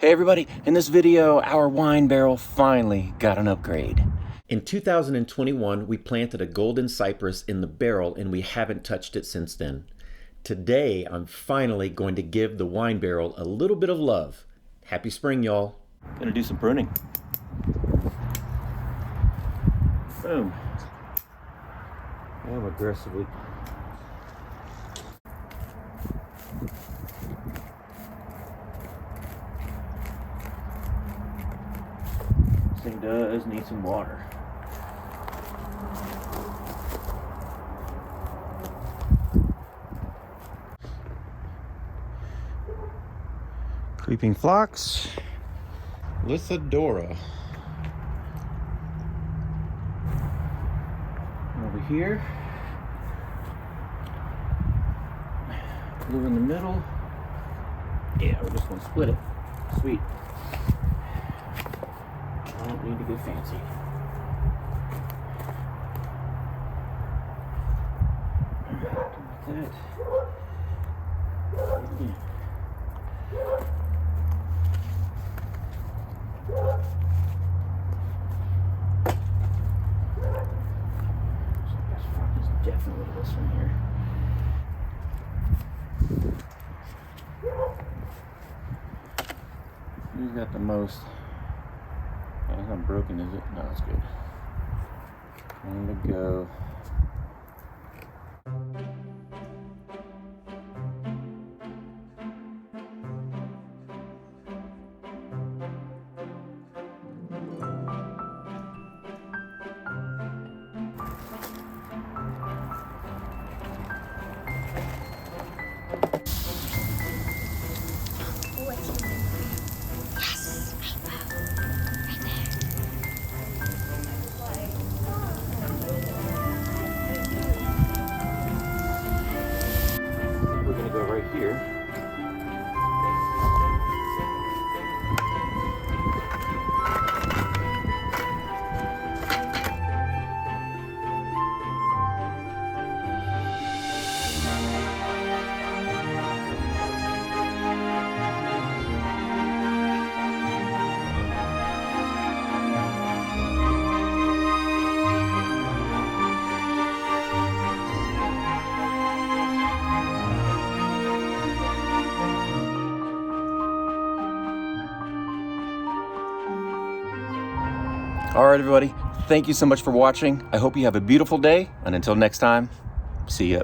Hey everybody, in this video, our wine barrel finally got an upgrade. In 2021, we planted a golden cypress in the barrel and we haven't touched it since then. Today, I'm finally going to give the wine barrel a little bit of love. Happy spring, y'all. Gonna do some pruning. Boom. I'm aggressively. This thing does need some water. Creeping Phlox. Lithodora. Over here. Blue in the middle. Yeah, we're just gonna split it. Sweet. I don't need to get fancy. Like that. Yeah. Definitely this one here. Who's got the most? It's not broken, is it? No, it's good. Time to go. Right here. All right, everybody. Thank you so much for watching. I hope you have a beautiful day. And until next time, see ya.